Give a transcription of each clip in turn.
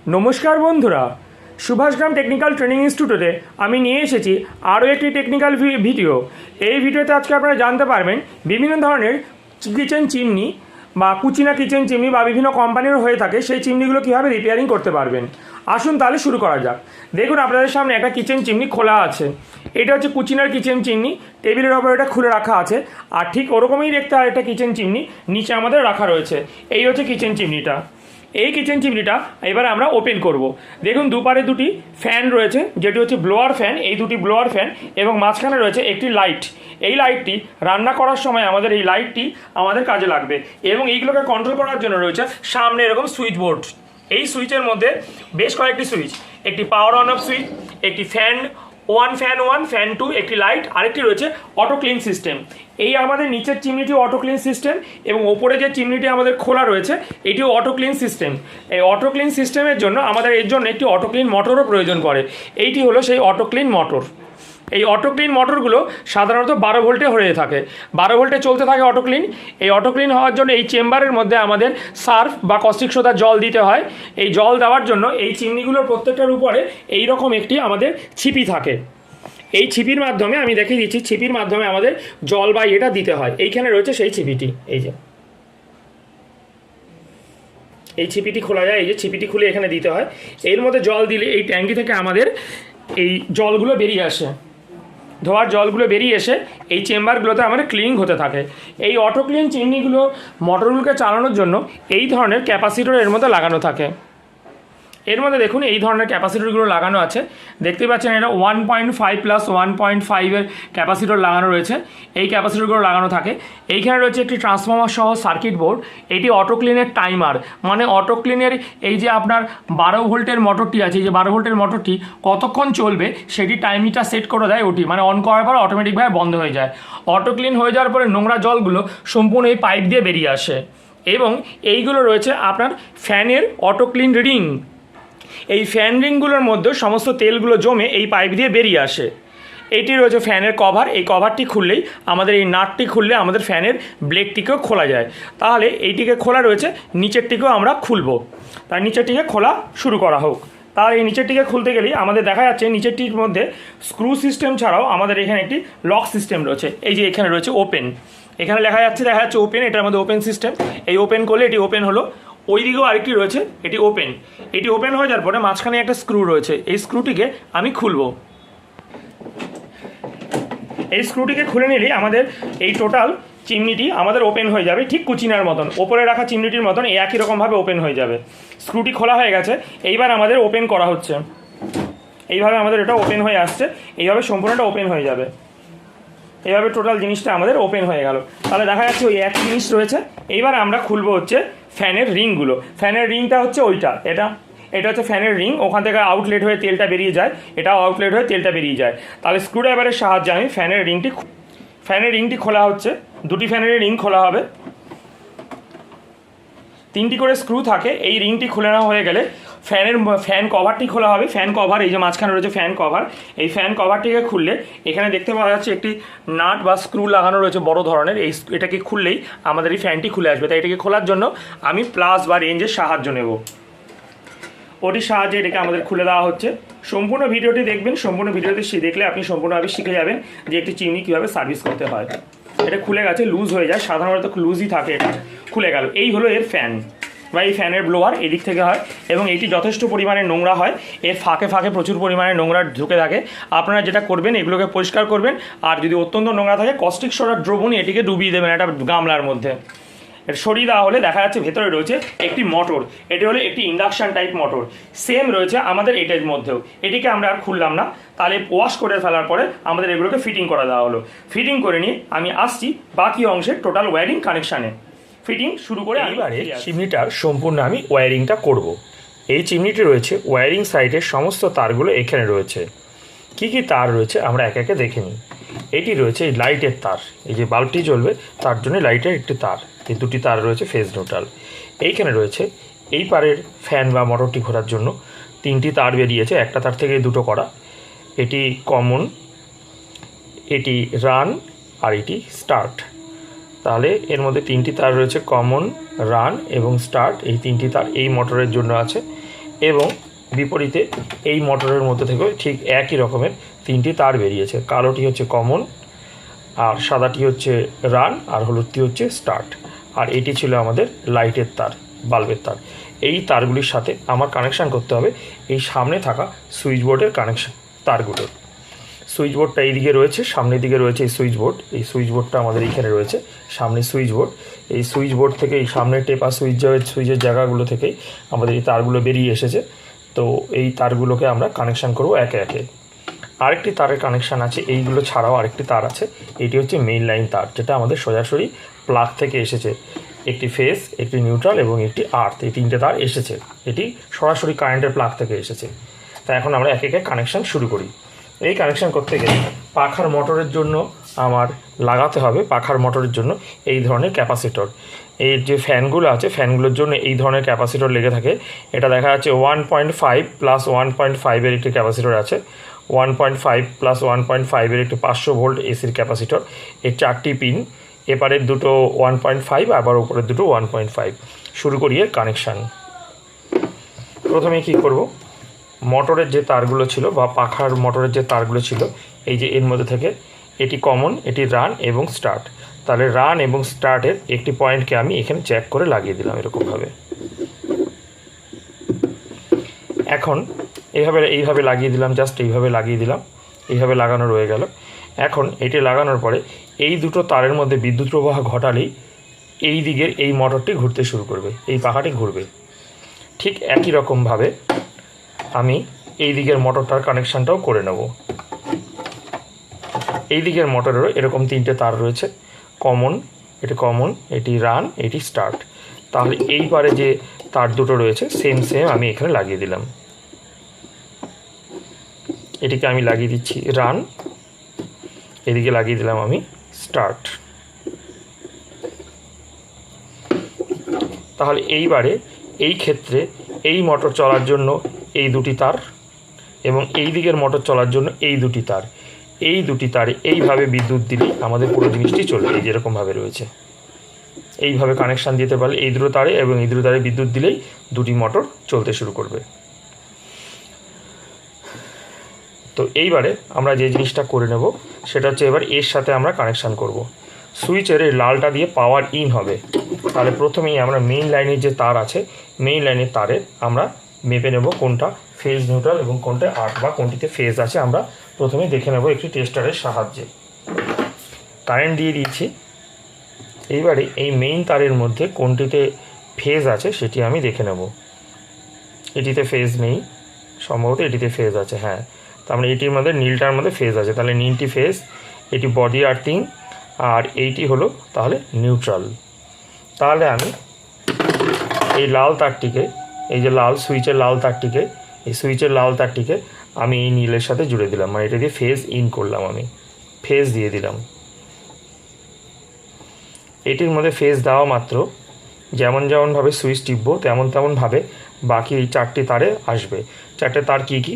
नमस्कार बंधुरा subhasgram technical training इन्स्टिट्यूटे आमी निये एसेछि आरो एकटी टेक्निकल भिडियो। এই ভিডিওতে আজকে আপনারা জানতে পারবেন বিভিন্ন ধরনের কিচেন চিমনি বা কুচিনা কিচেন চিমনি বা বিভিন্ন কোম্পানির হয়ে থাকে সেই চিমনিগুলো কীভাবে রিপেয়ারিং করতে পারবেন। আসুন তাহলে শুরু করা যাক। দেখুন আপনাদের সামনে একটা কিচেন চিমনি খোলা আছে। এটা হচ্ছে কুচিনার কিচেন চিমনি, টেবিলের ওপর এটা খুলে রাখা আছে। আর ঠিক ওরকমই দেখতে আর একটা কিচেন চিমনি নিচে আমাদের রাখা রয়েছে। এই হচ্ছে কিচেন চিমনিটা। এই কিচেন চিমনিটা এবারে আমরা ওপেন করব। দেখুন দুপারে দুটি ফ্যান রয়েছে, যেটি হচ্ছে ব্লোয়ার ফ্যান। এই দুটি ব্লোয়ার ফ্যান এবং মাঝখানে রয়েছে একটি লাইট। এই লাইটটি রান্না করার সময় আমাদের এই লাইটটি আমাদের কাজে লাগবে এবং এইগুলোকে কন্ট্রোল করার জন্য রয়েছে সামনে এরকম সুইচ বোর্ড। এই সুইচের মধ্যে বেশ কয়েকটি সুইচ, একটি পাওয়ার অন অফ সুইচ, একটি ফ্যান ওয়ান, ফ্যান টু, একটি লাইট, আরেকটি রয়েছে অটো ক্লিন সিস্টেম। এই আমাদের নিচের চিমনিটি অটো ক্লিন সিস্টেম এবং ওপরে যে চিমনিটি আমাদের খোলা রয়েছে এটিও অটো ক্লিন সিস্টেম। এই অটো ক্লিন সিস্টেমের জন্য আমাদের এর জন্য একটি অটো ক্লিন মোটরও প্রয়োজন করে। এইটি হলো সেই অটো ক্লিন মোটর। এই অটো ক্লিন মোটরগুলো সাধারণত 12 ভোল্টে হয়ে থাকে। 12 ভোল্টে চলতে থাকে অটো ক্লিন। এই অটো ক্লিন হওয়ার জন্য এই চেম্বারের মধ্যে আমাদের সার্ফ বা কস্টিক সোডা জল দিতে হয়। এই জল দেওয়ার জন্য এই চিমনিগুলোর প্রত্যেকটার উপরে এই রকম একটি আমাদের ছিপি থাকে। এই ছিপির মাধ্যমে আমি দেখিয়ে দিচ্ছি, ছিপির মাধ্যমে আমাদের জল বা এটা দিতে হয়। এইখানে রয়েছে সেই ছিপিটি। এই যে এই ছিপিটি খোলা যায়, এই যে ছিপিটি খুলে এখানে দিতে হয়। এর মধ্যে জল দিলে এই ট্যাঙ্কি থেকে আমাদের এই জলগুলো বেরিয়ে আসে, ধোয়ার জলগুলো বেরিয়ে এসে এই চেম্বারগুলোতে আমাদের ক্লিনিং হতে থাকে। এই অটো ক্লিন চিমনিগুলো মোটরগুলোকে চালানোর জন্য এই ধরনের ক্যাপাসিটর এর মধ্যে লাগানো থাকে। এর মধ্যে দেখুন এই ধরনের ক্যাপাসিটরগুলো লাগানো আছে, দেখতে পাচ্ছেন। এটা 1.5 প্লাস 1.5-এর ক্যাপাসিটর লাগানো রয়েছে। এই ক্যাপাসিটরগুলো লাগানো থাকে। এইখানে রয়েছে একটি ট্রান্সফর্মার সহ সার্কিট বোর্ড। এটি অটো ক্লিনের টাইমার, মানে অটো ক্লিনের এই যে আপনার 12 ভোল্টের মোটরটি আছে, এই যে 12 ভোল্টের মোটরটি কতক্ষণ চলবে সেটি টাইমিংটা সেট করে দেয় ওটি, মানে অন করার পর অটোমেটিকভাবে বন্ধ হয়ে যায়। অটো ক্লিন হয়ে যাওয়ার পরে নোংরা জলগুলো সম্পূর্ণ এই পাইপ দিয়ে বেরিয়ে আসে। এবং এইগুলো রয়েছে আপনার ফ্যানের অটো ক্লিন রিং। এই ফ্যান রিংগুলোর মধ্যে সমস্ত তেলগুলো জমে এই পাইপ দিয়ে বেরিয়ে আসে। এটি রয়েছে ফ্যানের কভার। এই কভারটি খুললেই আমাদের এই নাটটি খুললে আমাদের ফ্যানের ব্লেডটিকেও খোলা যায়। তাহলে এইটিকে খোলা রয়েছে, নিচেরটিকেও আমরা খুলবো। তার নিচেরটিকে খোলা শুরু করা হোক। তাহলে এই নিচেরটিকে খুলতে গেলেই আমাদের দেখা যাচ্ছে নিচেরটির মধ্যে স্ক্রু সিস্টেম ছাড়াও আমাদের এখানে একটি লক সিস্টেম রয়েছে। এই যে এখানে রয়েছে ওপেন, এখানে দেখা যাচ্ছে ওপেন। এটার মধ্যে ওপেন সিস্টেম। এই ওপেন করলে এটি ওপেন হলো। ওই দিকেও আরেকটি রয়েছে, এটি ওপেন। এটি ওপেন হয়ে যাওয়ার পরে মাঝখানে একটা স্ক্রু রয়েছে। এই স্ক্রুটিকে আমি খুলবো। এই স্ক্রুটিকে খুলে নিলেই আমাদের এই টোটাল চিমনিটি আমাদের ওপেন হয়ে যাবে, ঠিক কুচিনার মতন, ওপরে রাখা চিমনিটির মতন এই একই রকমভাবে ওপেন হয়ে যাবে। স্ক্রুটি খোলা হয়ে গেছে, এইবার আমাদের ওপেন করা হচ্ছে। এইভাবে আমাদের এটা ওপেন হয়ে আসছে, এইভাবে সম্পূর্ণটা ওপেন হয়ে যাবে। এইভাবে টোটাল জিনিসটা আমাদের ওপেন হয়ে গেল। তাহলে দেখা যাচ্ছে ওই এক জিনিস রয়েছে। এইবার আমরা খুলবো হচ্ছে ফ্যানের রিংগুলো। ফ্যানের রিংটা হচ্ছে ওইটা, এটা হচ্ছে ফ্যানের রিং। ওখান থেকে আউটলেট হয়ে তেলটা বেরিয়ে যায়, এটাও আউটলেট হয়ে তেলটা বেরিয়ে যায়। তাহলে স্ক্রুড্রাইভারের সাহায্যে আমি ফ্যানের রিংটি খোলা হচ্ছে। দুটি ফ্যানের রিং খোলা হবে, 3টি করে স্ক্রু থাকে। এই রিংটি খুলে নেওয়া হয়ে গেলে ফ্যান কভারটি খোলা হবে। ফ্যান কভার, এই যে মাঝখানে রয়েছে ফ্যান কভার। এই ফ্যান কভারটিকে খুললে এখানে দেখতে পাওয়া যাচ্ছে একটি নাট বা স্ক্রু লাগানো রয়েছে বড় ধরনের। এটাকে খুললেই আমাদের এই ফ্যানটি খুলে আসবে। তাই এটাকে খোলার জন্য আমি প্লাস বা রেঞ্জের সাহায্য নেব। ওটির সাহায্যে এটাকে আমাদের খুলে দেওয়া হচ্ছে। সম্পূর্ণ ভিডিওটি দেখবেন। সম্পূর্ণ ভিডিওটি দেখলে আপনি সম্পূর্ণভাবে শিখে যাবেন যে একটি চিমনি কীভাবে সার্ভিস করতে হয়। এটা খুলে গেছে, লুজ হয়ে যায়, সাধারণত লুজই থাকে। এটা খুলে গেল। এই হলো এর ফ্যান বা এই ফ্যানের ব্লোয়ার এদিক থেকে হয় এবং এটি যথেষ্ট পরিমাণে নোংরা হয়। এর ফাঁকে ফাঁকে প্রচুর পরিমাণে নোংরা ঢুকে থাকে। আপনারা যেটা করবেন এগুলোকে পরিষ্কার করবেন। আর যদি অত্যন্ত নোংরা থাকে কস্টিক সোডার দ্রবণী এটিকে ডুবিয়ে দেবেন একটা গামলার মধ্যে। এটা সরিয়ে দেওয়া হলে দেখা যাচ্ছে ভেতরে রয়েছে একটি মোটর। এটি হলো একটি ইন্ডাকশান টাইপ মোটর। সেম রয়েছে আমাদের এটার মধ্যেও। এটিকে আমরা আর খুললাম না। তাহলে ওয়াশ করে ফেলার পরে আমাদের এগুলোকে ফিটিং করে দেওয়া হলো। ফিটিং করে নিয়ে আমি আসছি বাকি অংশের টোটাল ওয়্যারিং কানেকশানে। ফিটিং শুরু করে এবারে চিমনিটার সম্পূর্ণ আমি ওয়্যারিংটা করব। এই চিমনিটি রয়েছে ওয়্যারিং সাইডের সমস্ত তারগুলো এখানে রয়েছে। কি কি তার রয়েছে আমরা একে একে দেখে নিই। এটি রয়েছে এই লাইটের তার, এই যে বাল্বটি জ্বলবে তার জন্য লাইটের একটি তার। এই দুটি তার রয়েছে ফেজ নিউট্রাল। এইখানে রয়েছে এই পারের ফ্যান বা মোটরটি ঘোরার জন্য 3টি তার বেরিয়েছে, একটা তার থেকে দুটো করা। এটি কমন, এটি রান আর এটি স্টার্ট। তাহলে এর মধ্যে 3টি তার রয়েছে, কমন, রান এবং স্টার্ট। এই 3টি তার এই মোটরের জন্য আছে। এবং বিপরীতে এই মোটরের মধ্যে থেকেও ঠিক একই রকমের 3টি তার বেরিয়েছে। কালোটি হচ্ছে কমন, আর সাদাটি হচ্ছে রান, আর হলুদটি হচ্ছে স্টার্ট, আর এটি ছিল আমাদের লাইটের তার, বাল্বের তার। এই তারগুলির সাথে আমার কানেকশান করতে হবে এই সামনে থাকা সুইচ বোর্ডের কানেকশান তারগুলো। সুইচ বোর্ডটা এইদিকে রয়েছে, সামনের দিকে রয়েছে এই সুইচ বোর্ড। এই সুইচ বোর্ডটা আমাদের এইখানে রয়েছে, সামনে সুইচ বোর্ড। এই সুইচ বোর্ড থেকে এই সামনে টেপা সুইচের জায়গাগুলো থেকেই আমাদের এই তারগুলো বেরিয়ে এসেছে। তো এই তারগুলোকে আমরা কানেকশান করব একে একে। আরেকটি তারের কানেকশান আছে, এইগুলো ছাড়াও আরেকটি তার আছে। এটি হচ্ছে মেইন লাইন তার, যেটা আমাদের সোজাসুরি প্লাগ থেকে এসেছে। একটি ফেজ, একটি নিউট্রাল এবং একটি আর্থ, এই 3টে তার এসেছে। এটি সরাসরি কারেন্টের প্লাগ থেকে এসেছে। তা এখন আমরা একে একে কানেকশান শুরু করি। এই কানেকশান করতে গেলে পাখার মোটরের জন্য আমার লাগাতে হবে, পাখার মোটরের জন্য এই ধরনের ক্যাপাসিটর। এই যে ফ্যানগুলো আছে, ফ্যানগুলোর জন্য এই ধরনের ক্যাপাসিটর লেগে থাকে। এটা দেখা যাচ্ছে 1.5 প্লাস 1.5-এর একটি ক্যাপাসিটর আছে, 1.5 প্লাস 1.5-এর একটি 500 ভোল্ট এসির ক্যাপাসিটর। এর 4টি পিন, এপারের দুটো 1.5, আবার উপরের দুটো 1.5। শুরু করি এর কানেকশান। প্রথমে কি করব, মোটরের যে তারগুলো ছিল বা পাখার মোটরের যে তারগুলো ছিল, এই যে এর মধ্যে থেকে এটি কমন, এটি রান এবং স্টার্ট। তাহলে রান এবং স্টার্টের একটি পয়েন্টকে আমি এখানে চেক করে লাগিয়ে দিলাম এরকমভাবে। এখন এইভাবে লাগিয়ে দিলাম, জাস্ট এইভাবে লাগিয়ে দিলাম, এইভাবে লাগানো রয়ে গেল। এখন এটি লাগানোর পরে এই দুটো তারের মধ্যে বিদ্যুৎ প্রবাহ ঘটালেই এই দিকের এই মোটরটি ঘুরতে শুরু করবে, এই পাখাটি ঘুরবে। ঠিক একই রকমভাবে আমি এই দিকের মোটরটার কানেকশানটাও করে নেব। এই দিকের মোটরেরও এরকম 3টে তার রয়েছে, কমন, এটি রান, এটি স্টার্ট। তাহলে এই পারে যে তার দুটো রয়েছে সেম আমি এখানে লাগিয়ে দিলাম। এটিকে আমি লাগিয়ে দিচ্ছি রান, এদিকে লাগিয়ে দিলাম আমি স্টার্ট। তাহলে এইবারে এই ক্ষেত্রে এই মোটর চলার জন্য এই দুটি তার এবং এই দিকের মোটর চলার জন্য এই দুটি তার, এই দুটি তারে এইভাবে বিদ্যুৎ দিলেই আমাদের পুরো জিনিসটি চলবে। এই যেরকমভাবে রয়েছে এইভাবে কানেকশান দিতে পারলে এই দুটো তারে এবং এই দুটো তারে বিদ্যুৎ দিলেই দুটি মোটর চলতে শুরু করবে। তো এইবারে আমরা যে জিনিসটা করে নেব সেটা হচ্ছে এবার এর সাথে আমরা কানেকশান করব। সুইচের এই লালটা দিয়ে পাওয়ার ইন হবে। তাহলে প্রথমেই আমরা মেইন লাইনের যে তার আছে, মেইন লাইনের তারে আমরা মেপে নেব কোনটা ফেজ নিউট্রাল এবং কোনটা আর্থ বা কোনটিতে ফেজ আছে। আমরা প্রথমে দেখে নেব একটি টেস্টারের সাহায্যে। কারেন্ট দিয়ে দিয়েছি। এইবারে এই মেইন তারের মধ্যে কোনটিতে ফেজ আছে সেটি আমি দেখে নেব। এটিতে ফেজ নেই, সম্ভবত এটিতে ফেজ আছে, হ্যাঁ। তার মানে এটির মধ্যে নীলটার মধ্যে ফেজ আছে, তাহলে নীলটি ফেজ, এটি বডি আর্থিং, আর এইটি হলো তাহলে নিউট্রাল। তাহলে আমি এই লাল তারটিকে, এই যে লাল সুইচের লাল তারটিকে, এই সুইচের লাল তারটিকে আমি এই নীলের সাথে জুড়ে দিলাম, মানে এটা দিয়ে ফেজ ইন করলাম, আমি ফেজ দিয়ে দিলাম। এটির মধ্যে ফেজ দেওয়া মাত্র যেমনভাবে সুইচ টিপব তেমনভাবে বাকি এই 4টি তারে আসবে। 4টে তার কি কি?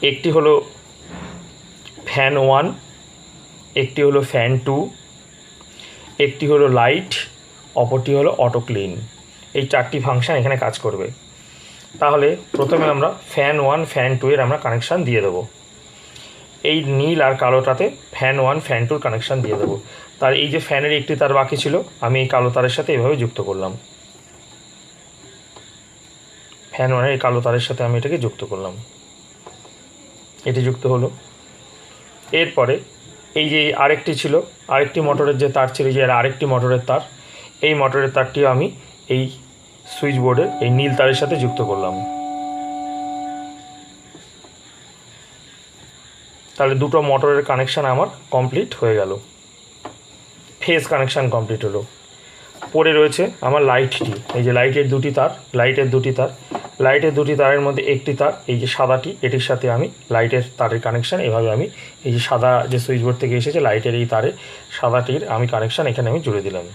একটি হলো ফ্যান 1, একটি হলো ফ্যান 2, একটি হলো লাইট, অপরটি হলো অটো ক্লিন। এই 4টি ফাংশন এখানে কাজ করবে। তাহলে প্রথমে আমরা ফ্যান 1, ফ্যান 2 এর আমরা কানেকশান দিয়ে দেবো। এই নীল আর কালোটাতে ফ্যান 1, ফ্যান 2 কানেকশান দিয়ে দেবো। তার এই যে ফ্যানের একটি তার বাকি ছিল, আমি এই কালো তারের সাথে এভাবে যুক্ত করলাম। ফ্যান 1 এই কালো তারের সাথে আমি এটাকে যুক্ত করলাম, এটি যুক্ত হলো। এরপরে এই যে আরেকটি ছিল, আরেকটি মোটরের যে তার ছিল, যে আরেকটি মোটরের তার, এই মোটরের তারটিও আমি এই সুইচ বোর্ডের এই নীল তারের সাথে যুক্ত করলাম। তাহলে দুটো মোটরের কানেকশান আমার কমপ্লিট হয়ে গেল, ফেজ কানেকশান কমপ্লিট হলো। পরে রয়েছে আমার লাইটটি, এই যে লাইটের দুটি তারের মধ্যে একটি তার, এই যে সাদাটি, এটির সাথে আমি লাইটের তারের কানেকশান এভাবে আমি এই যে সাদা যে সুইচ বোর্ড থেকে এসেছে লাইটের এই তারে সাদাটির আমি কানেকশান এখানে আমি জুড়ে দিলাম।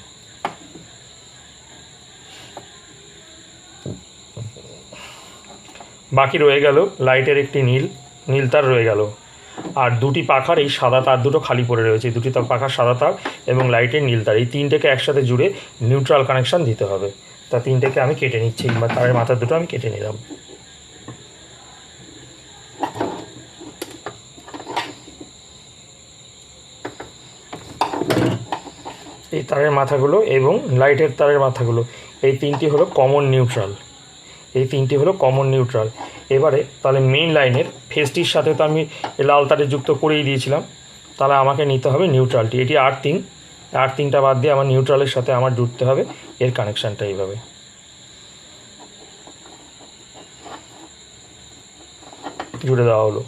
বাকি রয়ে গেল লাইটের একটি নীল তার রয়ে গেল, আর দুটি পাখার এই সাদা তার দুটো খালি পড়ে রয়েছে। দুটি পাখার সাদা তার এবং লাইটের নীল তার, এই 3টেকে একসাথে জুড়ে নিউট্রাল কানেকশান দিতে হবে। তা 3টেকে আমি কেটে নিচ্ছি, বা তারের মাথা দুটো আমি কেটে নিলাম। এই তারের মাথাগুলো এবং লাইটের তারের মাথাগুলো, এই 3টি হলো কমন নিউট্রাল, এই 3টি হলো কমন নিউট্রাল। এবারে তাহলে মেইন লাইনের ফেসটির সাথে তো আমি লাল তারে যুক্ত করেই দিয়েছিলাম, তাহলে আমাকে নিতে হবে নিউট্রালটি। এটি আর্থিংটা বাদ দিয়ে আমার নিউট্রালের সাথে আমার জুড়তে হবে এর কানেকশানটা এইভাবে। জুড়ে দেওয়া হলো,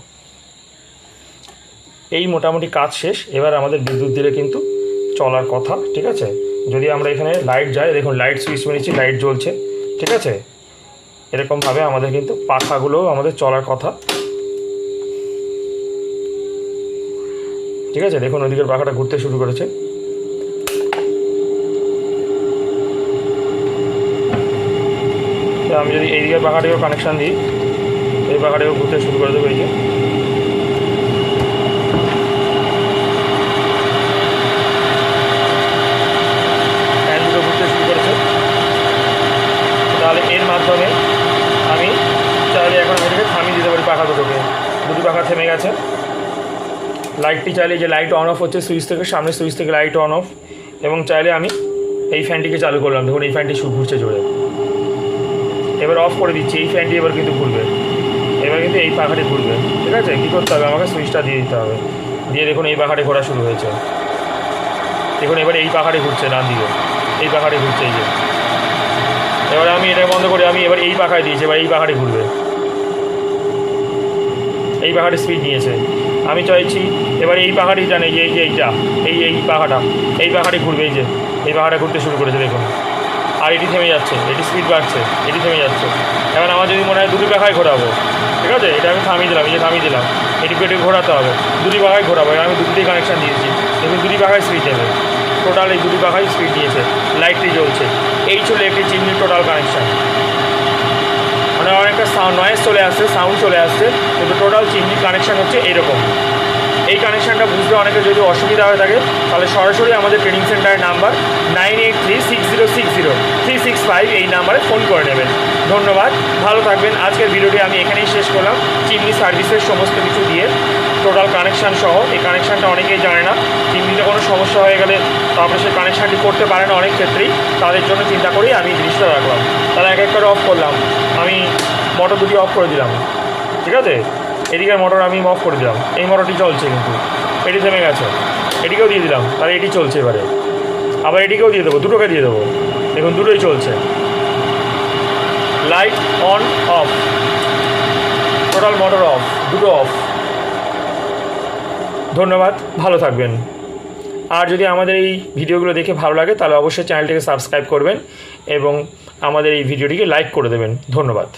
এই মোটামুটি কাজ শেষ। এবার আমাদের বিদ্যুৎ দিলে কিন্তু চলার কথা, ঠিক আছে। যদি আমরা এখানে লাইট যায়, দেখুন লাইট সুইচ মেরেছি, লাইট জ্বলছে, ঠিক আছে। এরকমভাবে আমাদের কিন্তু পাখাগুলোও আমাদের চলার কথা, ঠিক আছে। দেখুন ওইদিকের পাখাটা ঘুরতে শুরু করেছে। আমি যদি এইদিকের পাখাটিও কানেকশান দিই, এই পাখাটিও ঘুরতে শুরু করে দেবো। এই যে ফ্যান দুটো ঘুরতে শুরু করেছে, তাহলে এর মাধ্যমে আমি চাইলে এখন এটাকে থামিয়ে দিতে পারি পাখা দুটোকে। দুটি পাখা থেমে গেছে। লাইটটি চাইলে যে লাইট অন অফ হচ্ছে সুইচ থেকে, সামনের সুইচ থেকে লাইট অন অফ, এবং চাইলে আমি এই ফ্যানটিকে চালু করলাম, দেখুন এই ফ্যানটি ঘুরছে জোরে। এবার অফ করে দিচ্ছি, এই ফ্যানটি এবার কিন্তু ঘুরবে, এবার কিন্তু এই পাখাটি ঘুরবে, ঠিক আছে। কী করতে হবে, আমাকে সুইচটা দিয়ে দিতে হবে। দিয়ে দেখুন এই পাখাটি ঘোরা শুরু হয়েছে, দেখুন এবার এই পাখাটি ঘুরছে ডান দিকে, এই পাখাটি ঘুরছে। এই যে এবার আমি এটা বন্ধ করে আমি এবার এই পাখায় দিয়েছি, এবার এই পাখাটি ঘুরবে, এই পাখাটি স্পিড নিয়েছে। আমি চাইছি এবার এই পাখাটি জানে যে এই যে এইটা এই পাখাটা, এই পাখাটি ঘুরবে, এই যে এই পাখাটা ঘুরতে শুরু করেছে দেখুন। আর এটি থেমে যাচ্ছে, এটি স্পিড বাড়ছে, এটি থেমে যাচ্ছে। এবার আমার যদি মনে হয় দুটি পাখায় ঘোরাবো, ঠিক আছে, এটা আমি থামিয়ে দিলাম, এই যে থামিয়ে দিলাম। এটি পেটে ঘোরাতে হবে, দুটি পাখায় ঘোরাবো। আমি দুটিতেই কানেকশান দিয়েছি, দেখুন দুটি পাখায় স্পিড নেবে, টোটাল এই দুটি পাখায় স্পিড নিয়েছে, লাইটটি জ্বলছে। এই ছিল একটি চিমনির টোটাল কানেকশান। মানে অনেকটা নয়েজ চলে আসছে, সাউন্ড চলে আসছে, কিন্তু টোটাল চিমনির কানেকশান হচ্ছে এরকম। এই কানেকশানটা বুঝতে অনেকে যদি অসুবিধা হয়ে থাকে, তাহলে সরাসরি আমাদের ট্রেনিং সেন্টারের নাম্বার 9836060365 এই নাম্বারে ফোন করে নেবেন। ধন্যবাদ, ভালো থাকবেন। আজকের ভিডিওটি আমি এখানেই শেষ করলাম, চিমনি সার্ভিসের সমস্ত কিছু দিয়ে টোটাল কানেকশান সহ। এই কানেকশানটা অনেকেই জানে না, চিমনিতে কোনো সমস্যা হয়ে গেলে তারপরে সেই কানেকশানটি করতে পারে না অনেক ক্ষেত্রেই, তাদের জন্য চিন্তা করেই আমি জিনিসটা রাখলাম। তাহলে এক এক করে অফ করলাম, আমি মোটর দুটি অফ করে দিলাম, ঠিক আছে। এদিকের মোটর আমি অফ করে দিলাম, এই মোটরটি চলছে কিন্তু এটি থেমে গেছে, এটিকেও দিয়ে দিলাম, তাহলে এটি চলছে। এবারে আবার এটিকেও দিয়ে দেবো, দুটোকে দিয়ে দেবো, দেখুন দুটোই চলছে। Light on of, total motor of, দুটো অফ। ধন্যবাদ, ভালো থাকবেন। আর যদি আমাদের এই ভিডিওগুলো দেখে ভালো লাগে, তাহলে অবশ্যই চ্যানেলটিকে সাবস্ক্রাইব করবেন এবং আমাদের এই ভিডিওটিকে লাইক করে দেবেন। ধন্যবাদ।